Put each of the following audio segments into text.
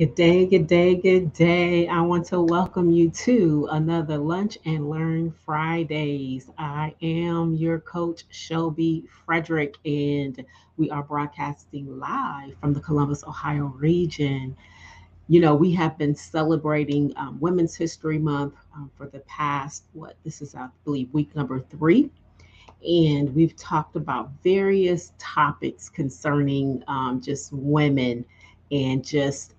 Good day, good day, good day. I want to welcome you to another Lunch and Learn Fridays. I am your coach, Shelby Frederick, and we are broadcasting live from the Columbus, Ohio region. We have been celebrating Women's History Month for the past, this is, I believe, week number 3. And we've talked about various topics concerning just women and just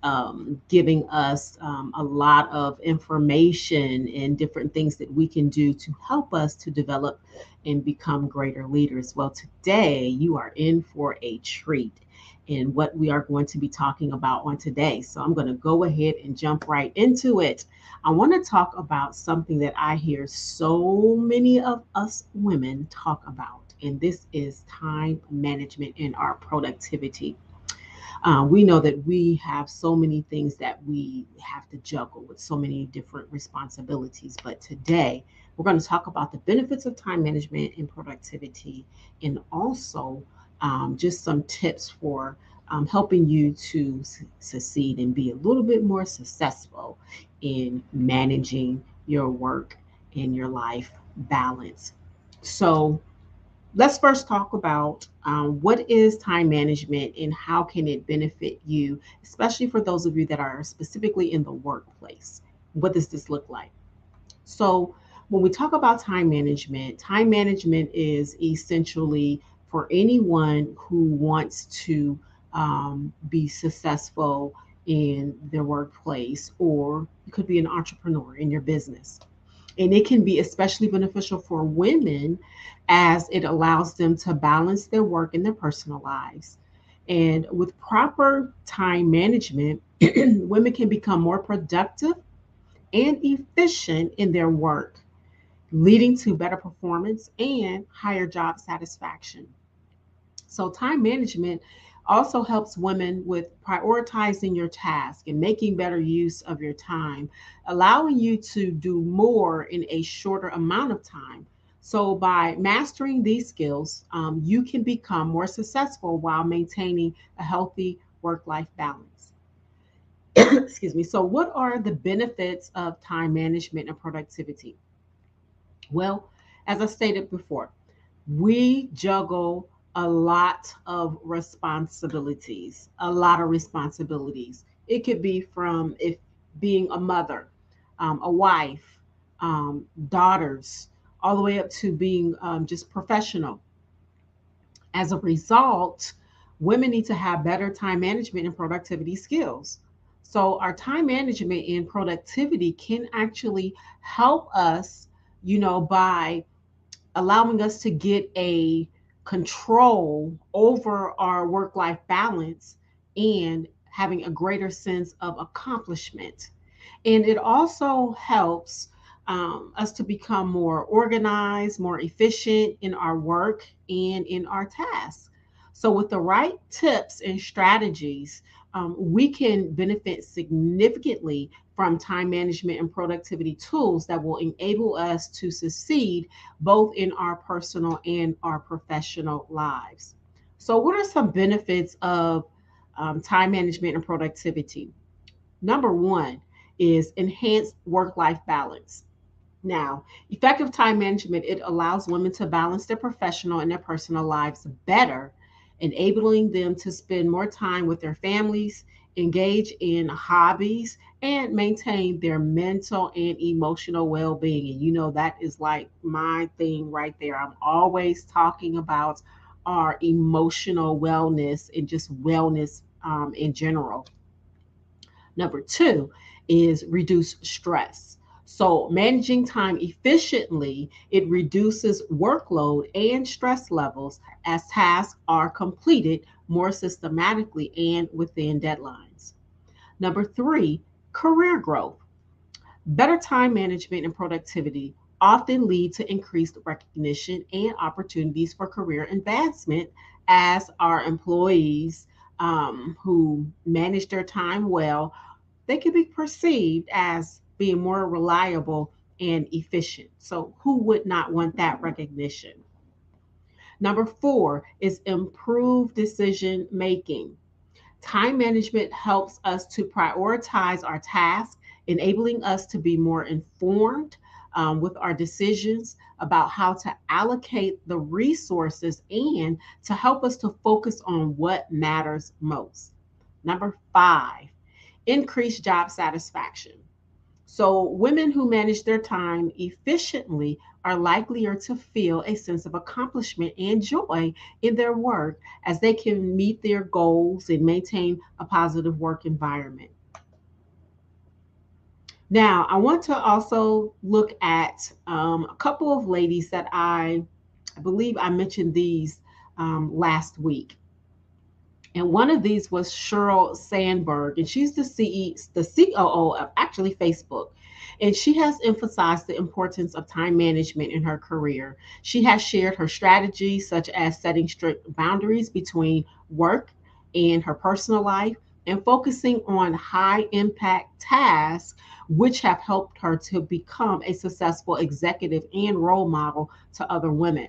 giving us a lot of information and different things that we can do to help us to develop and become greater leaders. Well, today you are in for a treat in what we are going to be talking about on today. So I'm going to go ahead and jump right into it. I want to talk about something that I hear so many of us women talk about, and this is time management and our productivity. We know that we have so many things that we have to juggle with so many different responsibilities, but today we're going to talk about the benefits of time management and productivity, and also just some tips for helping you to succeed and be a little bit more successful in managing your work and your life balance. So, let's first talk about what is time management and how can it benefit you, especially for those of you that are specifically in the workplace. What does this look like? So when we talk about time management is essentially for anyone who wants to be successful in their workplace, or you could be an entrepreneur in your business. And it can be especially beneficial for women as it allows them to balance their work and their personal lives. And with proper time management, women can become more productive and efficient in their work, leading to better performance and higher job satisfaction. So, time management also helps women with prioritizing your task and making better use of your time, allowing you to do more in a shorter amount of time. So, by mastering these skills, you can become more successful while maintaining a healthy work life balance. Excuse me. So, what are the benefits of time management and productivity? Well, as I stated before, we juggle a lot of responsibilities. It could be from if being a mother, a wife, daughters, all the way up to being just professional. As a result, women need to have better time management and productivity skills. So, our time management and productivity can actually help us, by allowing us to get a control over our work life balance and having a greater sense of accomplishment. And it also helps us to become more organized, more efficient in our work and in our tasks. So, with the right tips and strategies, we can benefit significantly from time management and productivity tools that will enable us to succeed both in our personal and our professional lives. So, what are some benefits of time management and productivity? Number one is enhanced work life balance. Now, effective time management, it allows women to balance their professional and their personal lives better, enabling them to spend more time with their families, engage in hobbies, and maintain their mental and emotional well-being. And that is like my thing right there. I'm always talking about our emotional wellness and just wellness in general. Number two is reduce stress. So, managing time efficiently, it reduces workload and stress levels as tasks are completed more systematically and within deadlines. Number three, career growth. Better time management and productivity often lead to increased recognition and opportunities for career advancement as our employees who manage their time well, they can be perceived as being more reliable and efficient. So, who would not want that recognition? Number four is improved decision making. Time management helps us to prioritize our tasks, enabling us to be more informed with our decisions about how to allocate the resources and to help us to focus on what matters most. Number five, increase job satisfaction. So, women who manage their time efficiently are likelier to feel a sense of accomplishment and joy in their work as they can meet their goals and maintain a positive work environment. Now, I want to also look at a couple of ladies that I believe I mentioned these last week. And one of these was Sheryl Sandberg, and she's the COO of actually Facebook. And she has emphasized the importance of time management in her career. She has shared her strategies, such as setting strict boundaries between work and her personal life, and focusing on high impact tasks, which have helped her to become a successful executive and role model to other women.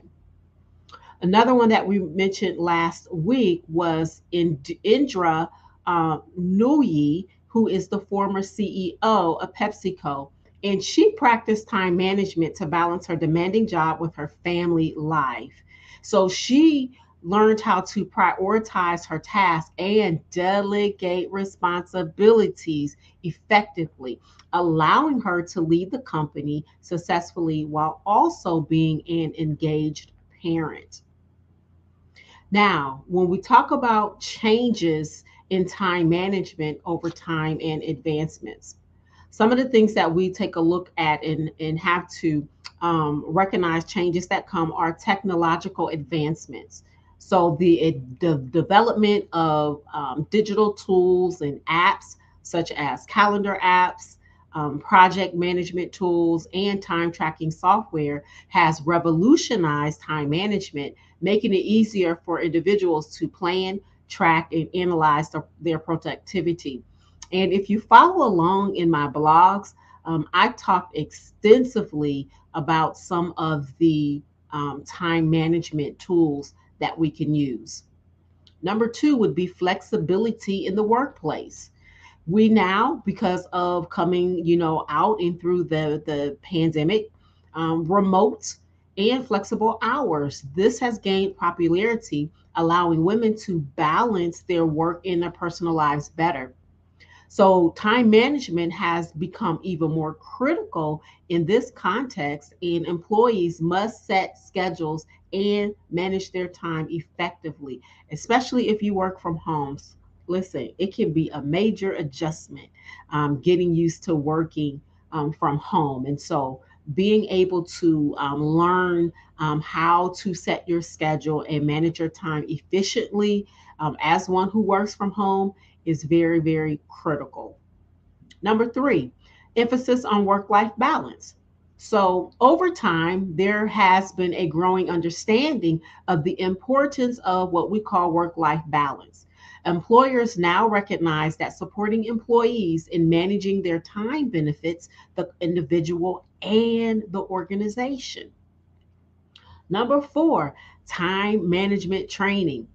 Another one that we mentioned last week was Indra Nooyi, who is the former CEO of PepsiCo. And she practiced time management to balance her demanding job with her family life. So she learned how to prioritize her tasks and delegate responsibilities effectively, allowing her to lead the company successfully while also being an engaged parent. Now, when we talk about changes in time management over time and advancements, some of the things that we take a look at and have to recognize changes that come are technological advancements. So the development of digital tools and apps such as calendar apps, project management tools, and time tracking software has revolutionized time management, making it easier for individuals to plan, track, and analyze their productivity. And if you follow along in my blogs, I talked extensively about some of the time management tools that we can use. Number two would be flexibility in the workplace. We now, because of coming, out and through the pandemic, remote and flexible hours, this has gained popularity, allowing women to balance their work and their personal lives better. So, time management has become even more critical in this context, and employees must set schedules and manage their time effectively, especially if you work from home. Listen, it can be a major adjustment getting used to working from home. And so, being able to learn how to set your schedule and manage your time efficiently as one who works from home is very, very critical. Number three, emphasis on work life balance. So, over time, there has been a growing understanding of the importance of what we call work life balance. Employers now recognize that supporting employees in managing their time benefits the individual and the organization. Number four, time management training.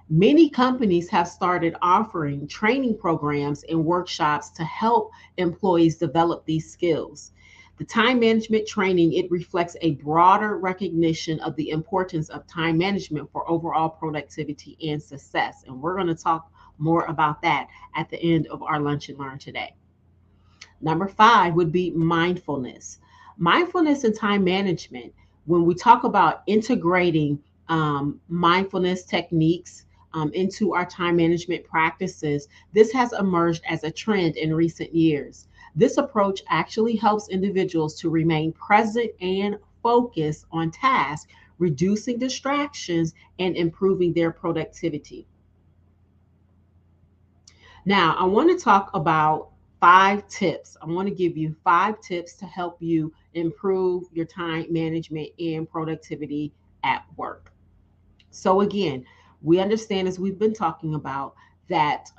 Many companies have started offering training programs and workshops to help employees develop these skills. The time management training, it reflects a broader recognition of the importance of time management for overall productivity and success. And we're going to talk more about that at the end of our lunch and learn today. Number five would be mindfulness. Mindfulness and time management, when we talk about integrating mindfulness techniques into our time management practices, this has emerged as a trend in recent years. This approach actually helps individuals to remain present and focused on tasks, reducing distractions and improving their productivity. Now, I want to talk about 5 tips. I want to give you 5 tips to help you improve your time management and productivity at work. So, again, we understand, as we've been talking about, that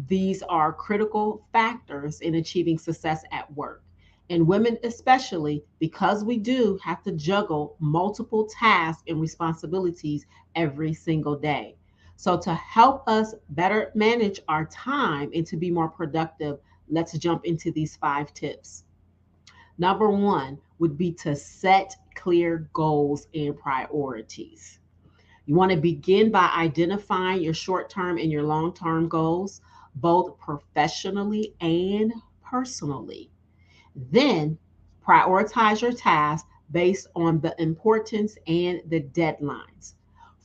these are critical factors in achieving success at work. And women, especially, because we do have to juggle multiple tasks and responsibilities every single day. So, to help us better manage our time and to be more productive, let's jump into these 5 tips. Number one would be to set clear goals and priorities. You want to begin by identifying your short term and your long term goals, both professionally and personally. Then prioritize your tasks based on the importance and the deadlines.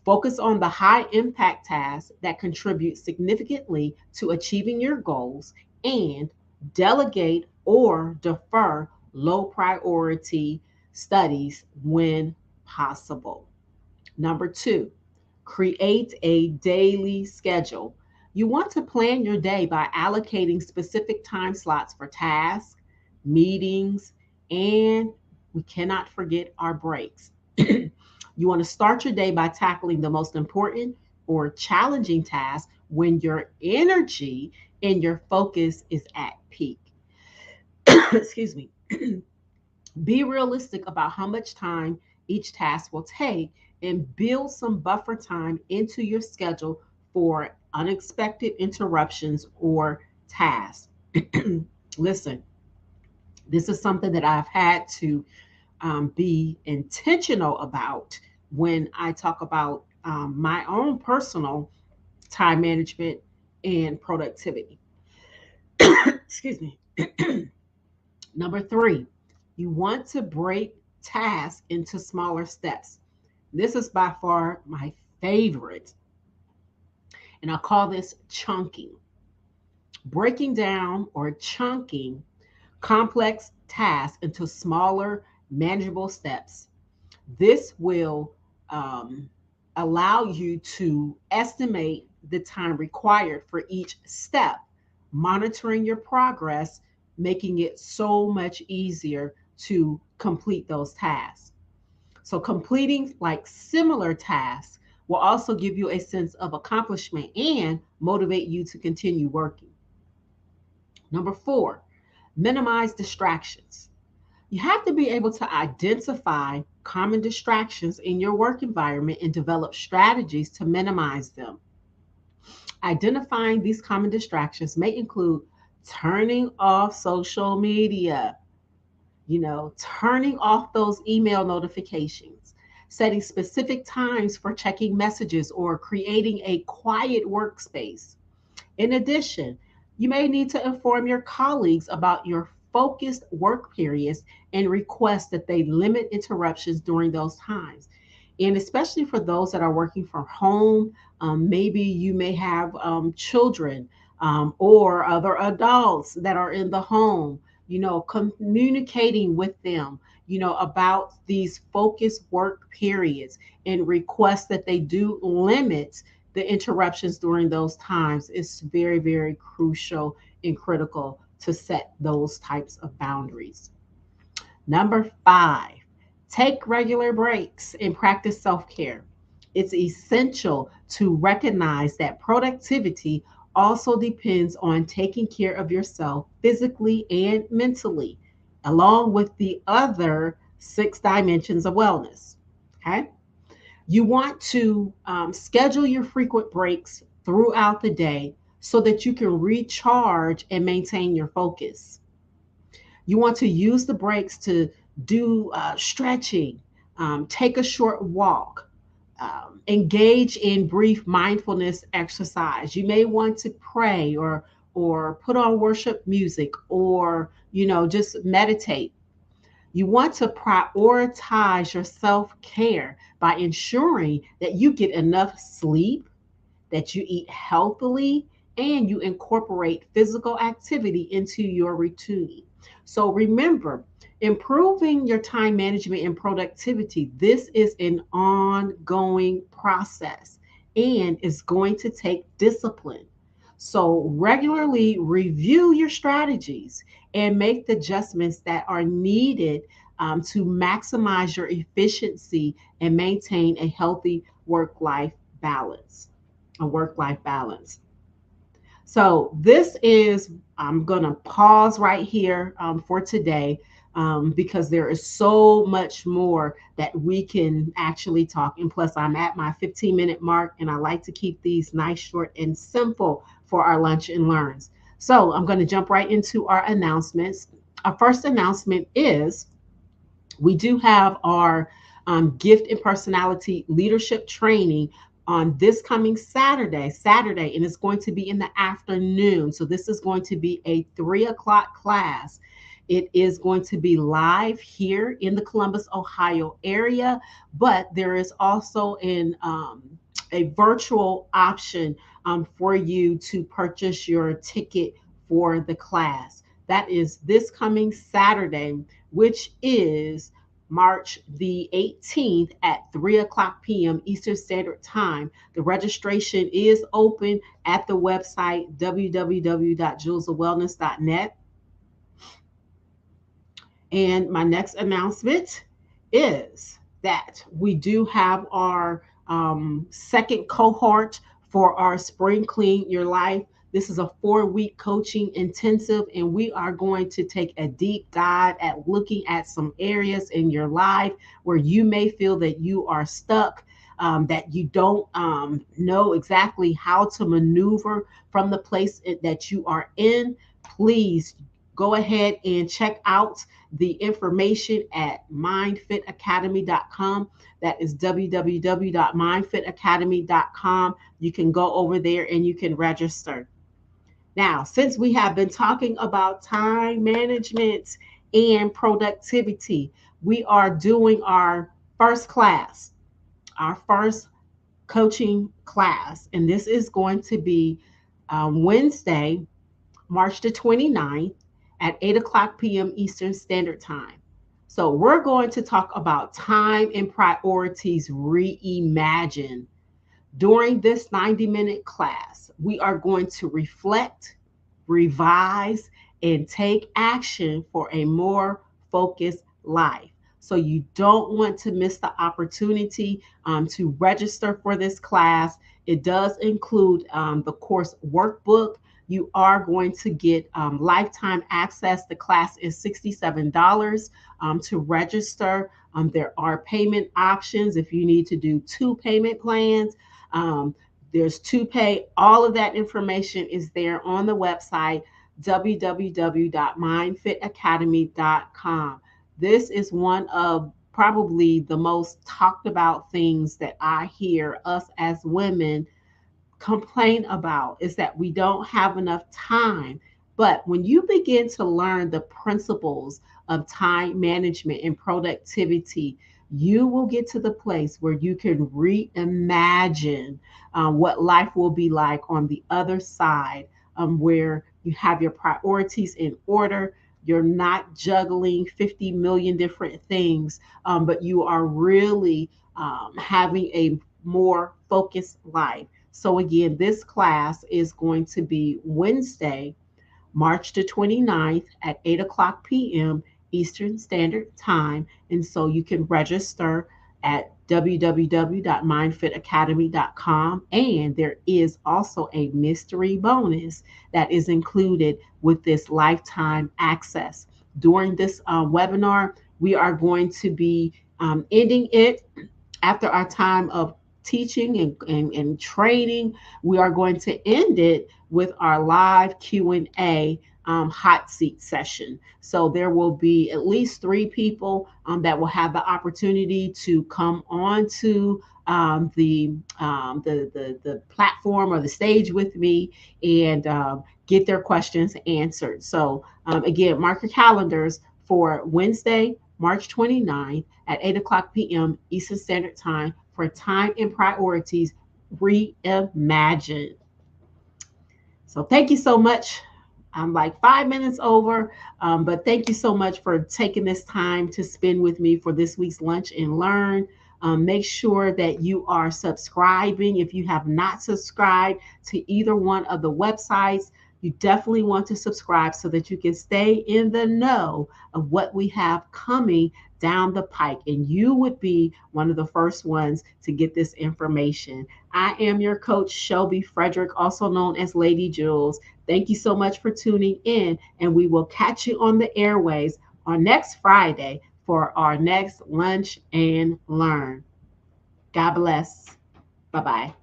Focus on the high impact tasks that contribute significantly to achieving your goals and delegate or defer low priority studies when possible. Number two, create a daily schedule. You want to plan your day by allocating specific time slots for tasks, meetings, and we cannot forget our breaks. You want to start your day by tackling the most important or challenging tasks when your energy and your focus is at peak. Excuse me. Be realistic about how much time each task will take and build some buffer time into your schedule for unexpected interruptions or tasks. Listen, this is something that I've had to be intentional about when I talk about my own personal time management and productivity. Excuse me. Number three, you want to break tasks into smaller steps. This is by far my favorite, and I call this chunking. Breaking down or chunking complex tasks into smaller, manageable steps. This will um, allow you to estimate the time required for each step, monitoring your progress, making it so much easier to complete those tasks. So, completing like similar tasks will also give you a sense of accomplishment and motivate you to continue working. Number four, minimize distractions. You have to be able to identify common distractions in your work environment and develop strategies to minimize them. Identifying these common distractions may include turning off social media, turning off those email notifications, setting specific times for checking messages, or creating a quiet workspace. In addition, you may need to inform your colleagues about your focused work periods and request that they limit interruptions during those times. And especially for those that are working from home, maybe you may have children or other adults that are in the home, communicating with them, about these focused work periods and request that they do limit the interruptions during those times is very, very crucial and critical to set those types of boundaries. Number five, take regular breaks and practice self care. It's essential to recognize that productivity also depends on taking care of yourself physically and mentally, along with the other 6 dimensions of wellness. Okay. You want to schedule your frequent breaks throughout the day so that you can recharge and maintain your focus. You want to use the breaks to do stretching, take a short walk, engage in brief mindfulness exercise. You may want to pray or put on worship music or just meditate. You want to prioritize your self care by ensuring that you get enough sleep, that you eat healthily, and you incorporate physical activity into your routine. So remember, improving your time management and productivity, this is an ongoing process and is going to take discipline. So regularly review your strategies and make the adjustments that are needed to maximize your efficiency and maintain a healthy work-life balance. A work-life balance. So this is, I'm going to pause right here for today. because there is so much more that we can actually talk. And plus, I'm at my 15-minute mark, and I like to keep these nice, short, and simple for our lunch and learns. So I'm going to jump right into our announcements. Our first announcement is we do have our gift and personality leadership training on this coming Saturday, and it's going to be in the afternoon. So this is going to be a 3 o'clock class. It is going to be live here in the Columbus, Ohio area, but there is also a virtual option for you to purchase your ticket for the class. That is this coming Saturday, which is March the 18th at 3 o'clock p.m. Eastern Standard Time. The registration is open at the website www.jewelsofwellness.net. And my next announcement is that we do have our second cohort for our Spring Clean Your Life. This is a 4-week coaching intensive, and we are going to take a deep dive at looking at some areas in your life where you may feel that you are stuck, that you don't know exactly how to maneuver from the place that you are in. Please go ahead and check out the information at mindfitacademy.com. That is www.mindfitacademy.com. You can go over there and you can register. Now, since we have been talking about time management and productivity, we are doing first class, our first coaching class. And this is going to be Wednesday, March the 29th at 8 o'clock p.m. Eastern Standard Time. So we're going to talk about time and priorities reimagined. During this 90-minute class, we are going to reflect, revise, and take action for a more focused life. So you don't want to miss the opportunity to register for this class. It does include the course workbook. You are going to get lifetime access. The class is $67 to register. There are payment options if you need to do 2 payment plans. There's 2Pay. All of that information is there on the website, www.mindfitacademy.com. This is one of probably the most talked about things that I hear us as women complain about, is that we don't have enough time. But when you begin to learn the principles of time management and productivity, you will get to the place where you can reimagine what life will be like on the other side, where you have your priorities in order. You're not juggling 50 million different things, but you are really having a more focused life. So again, this class is going to be Wednesday, March the 29th at 8 o'clock p.m. Eastern Standard Time. And so you can register at www.mindfitacademy.com. And there is also a mystery bonus that is included with this lifetime access. During this webinar, we are going to be ending it after our time of teaching and training. We are going to end it with our live Q&A hot seat session. So there will be at least 3 people that will have the opportunity to come on to the platform or the stage with me and get their questions answered. So again, mark your calendars for Wednesday, March 29th at 8 o'clock p.m. Eastern Standard Time for Time and Priorities Reimagined. So thank you so much. I'm like 5 minutes over, but thank you so much for taking this time to spend with me for this week's Lunch and Learn. Make sure that you are subscribing. If you have not subscribed to either one of the websites, you definitely want to subscribe so that you can stay in the know of what we have coming down the pike, and you would be one of the first ones to get this information. I am your coach, Shelby Frederick, also known as Lady Jules. Thank you so much for tuning in, and we will catch you on the airways on next Friday for our next Lunch and Learn. God bless. Bye bye.